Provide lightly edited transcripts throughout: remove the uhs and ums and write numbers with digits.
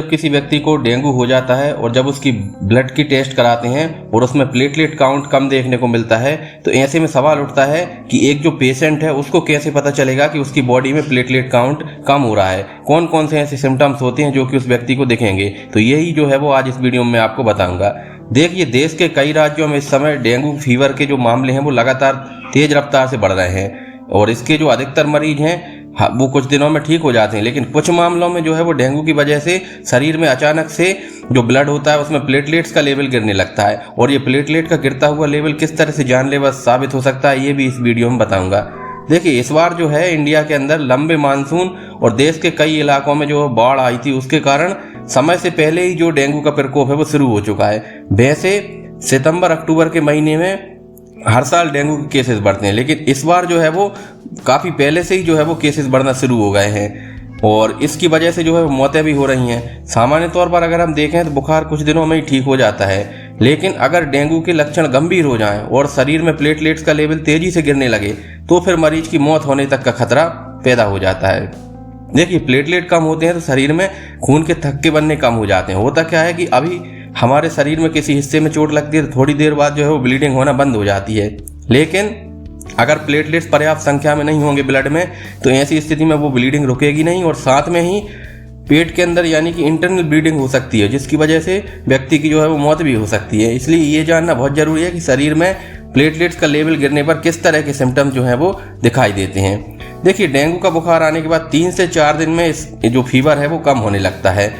जब किसी व्यक्ति को डेंगू हो जाता है और जब उसकी ब्लड की टेस्ट कराते हैं और उसमें प्लेटलेट काउंट कम देखने को मिलता है, तो ऐसे में सवाल उठता है कि एक जो पेशेंट है उसको कैसे पता चलेगा कि उसकी बॉडी में प्लेटलेट काउंट कम हो रहा है, कौन कौन से ऐसे सिम्टम्स होते हैं जो कि उस व्यक्ति को दिखेंगे। तो यही जो है वो आज इस वीडियो में आपको बताऊंगा। देखिए, देश के कई राज्यों में इस समय डेंगू फीवर के जो मामले हैं वो लगातार तेज रफ्तार से बढ़ रहे हैं और इसके जो अधिकतर मरीज हैं वो कुछ दिनों में ठीक हो जाते हैं, लेकिन कुछ मामलों में जो है वो डेंगू की वजह से शरीर में अचानक से जो ब्लड होता है उसमें प्लेटलेट्स का लेवल गिरने लगता है और ये प्लेटलेट का गिरता हुआ लेवल किस तरह से जानलेवा साबित हो सकता है ये भी इस वीडियो में बताऊंगा। देखिए, इस बार जो है इंडिया के अंदर लंबे मानसून और देश के कई इलाकों में जो बाढ़ आई थी उसके कारण समय से पहले ही जो डेंगू का प्रकोप है वो शुरू हो चुका है। वैसे सितंबर अक्टूबर के महीने में हर साल डेंगू के केसेस बढ़ते हैं, लेकिन इस बार जो है वो काफ़ी पहले से ही जो है वो केसेस बढ़ना शुरू हो गए हैं और इसकी वजह से जो है मौतें भी हो रही हैं। सामान्य तौर पर अगर हम देखें तो बुखार कुछ दिनों में ही ठीक हो जाता है, लेकिन अगर डेंगू के लक्षण गंभीर हो जाएं और शरीर में प्लेटलेट्स का लेवल तेजी से गिरने लगे तो फिर मरीज की मौत होने तक का खतरा पैदा हो जाता है। देखिए, प्लेटलेट कम होते हैं तो शरीर में खून के थक्के बनने कम हो जाते हैं। होता क्या है कि अभी हमारे शरीर में किसी हिस्से में चोट लगती है तो थोड़ी देर बाद जो है वो ब्लीडिंग होना बंद हो जाती है, लेकिन अगर प्लेटलेट्स पर्याप्त संख्या में नहीं होंगे ब्लड में तो ऐसी स्थिति में वो ब्लीडिंग रुकेगी नहीं और साथ में ही पेट के अंदर यानी कि इंटरनल ब्लीडिंग हो सकती है, जिसकी वजह से व्यक्ति की जो है वो मौत भी हो सकती है। इसलिए ये जानना बहुत जरूरी है कि शरीर में प्लेटलेट्स का लेवल गिरने पर किस तरह के सिम्टम्स जो हैं वो दिखाई देते हैं। देखिए, डेंगू का बुखार आने के बाद 3 से 4 दिन में इस जो फीवर है वो कम होने लगता है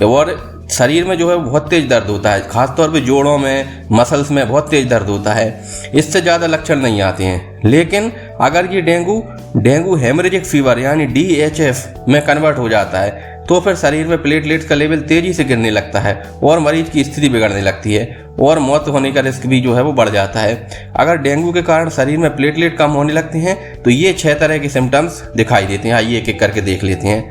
और शरीर में जो है बहुत तेज दर्द होता है, खासतौर पे जोड़ों में, मसल्स में बहुत तेज दर्द होता है। इससे ज़्यादा लक्षण नहीं आते हैं, लेकिन अगर ये डेंगू हेमरेजिक फीवर यानी DHF में कन्वर्ट हो जाता है तो फिर शरीर में प्लेटलेट्स का लेवल तेजी से गिरने लगता है और मरीज की स्थिति बिगड़ने लगती है और मौत होने का रिस्क भी जो है वो बढ़ जाता है। अगर डेंगू के कारण शरीर में प्लेटलेट कम होने लगते हैं तो ये 6 तरह के सिम्टम्स दिखाई देते हैं। आइए एक एक करके देख लेते हैं।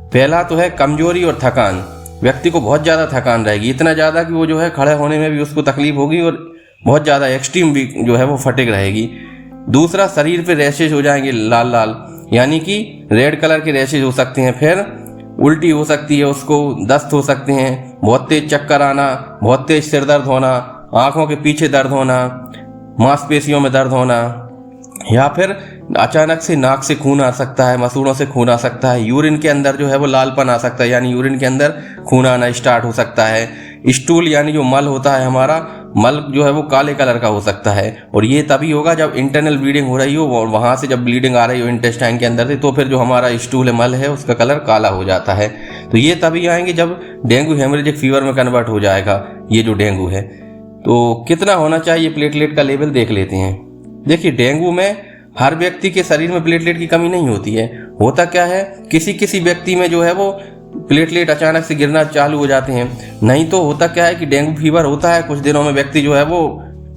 पहला तो है कमजोरी और थकान। व्यक्ति को बहुत ज़्यादा थकान रहेगी, इतना ज़्यादा कि वो जो है खड़े होने में भी उसको तकलीफ होगी और बहुत ज़्यादा एक्सट्रीम भी जो है वो फटीग रहेगी। दूसरा, शरीर पे रैशेज हो जाएंगे लाल लाल, यानी कि रेड कलर के रैशेज हो सकते हैं। फिर उल्टी हो सकती है, उसको दस्त हो सकते हैं, बहुत तेज चक्कर आना, बहुत तेज सिर दर्द होना, आँखों के पीछे दर्द होना, मांसपेशियों में दर्द होना, या फिर अचानक से नाक से खून आ सकता है, मसूड़ों से खून आ सकता है, यूरिन के अंदर जो है वो लालपन आ सकता है, यानी यूरिन के अंदर खून आना स्टार्ट हो सकता है। स्टूल यानी जो मल होता है हमारा, मल जो है वो काले कलर का हो सकता है और ये तभी होगा जब इंटरनल ब्लीडिंग हो रही हो और वहाँ से जब ब्लीडिंग आ रही हो इंटेस्टाइन के अंदर से, तो फिर जो हमारा स्टूल मल है उसका कलर काला हो जाता है। तो ये तभी आएंगे जब डेंगू हेमरेजिक फीवर में कन्वर्ट हो जाएगा ये जो डेंगू है। तो कितना होना चाहिए प्लेटलेट का लेवल देख लेते हैं। देखिए, डेंगू में हर व्यक्ति के शरीर में प्लेटलेट की कमी नहीं होती है। होता क्या है, किसी व्यक्ति में जो है वो प्लेटलेट अचानक से गिरना चालू हो जाते हैं। नहीं तो होता क्या है कि डेंगू फीवर होता है, कुछ दिनों में व्यक्ति जो है वो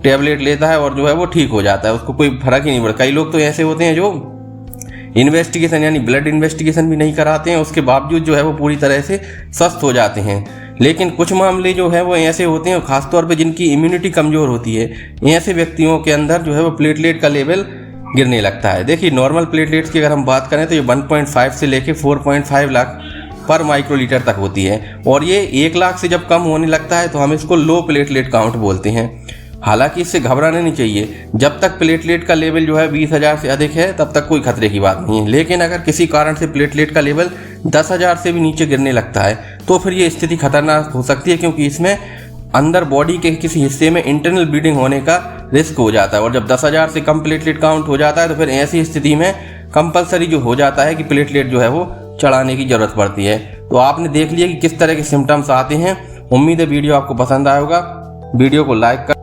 टैबलेट लेता है और जो है वो ठीक हो जाता है, उसको कोई फर्क ही नहीं पड़ता। कई लोग तो ऐसे होते हैं जो इन्वेस्टिगेशन यानी ब्लड इन्वेस्टिगेशन भी नहीं कराते हैं, उसके बावजूद जो है वो पूरी तरह से स्वस्थ हो जाते हैं। लेकिन कुछ मामले जो है वो ऐसे होते हैं, खासतौर पर जिनकी इम्यूनिटी कमज़ोर होती है, ऐसे व्यक्तियों के अंदर जो है वो प्लेटलेट का लेवल गिरने लगता है। देखिए, नॉर्मल प्लेटलेट्स की अगर हम बात करें तो ये 1.5 से लेके 4.5 लाख पर माइक्रोलीटर तक होती है और ये 1 लाख से जब कम होने लगता है तो हम इसको लो प्लेटलेट काउंट बोलते हैं। हालांकि इससे घबराना नहीं चाहिए, जब तक प्लेटलेट का लेवल जो है 20,000 से अधिक है तब तक कोई खतरे की बात नहीं है। लेकिन अगर किसी कारण से प्लेटलेट का लेवल 10,000 से भी नीचे गिरने लगता है तो फिर ये स्थिति खतरनाक हो सकती है, क्योंकि इसमें अंदर बॉडी के किसी हिस्से में इंटरनल ब्लीडिंग होने का रिस्क हो जाता है और जब 10,000 से कम प्लेटलेट काउंट हो जाता है तो फिर ऐसी स्थिति में कंपलसरी जो हो जाता है कि प्लेटलेट जो है वो चढ़ाने की जरूरत पड़ती है। तो आपने देख लिया कि किस तरह के सिम्टम्स आते हैं। उम्मीद है वीडियो आपको पसंद आया होगा। वीडियो को लाइक कर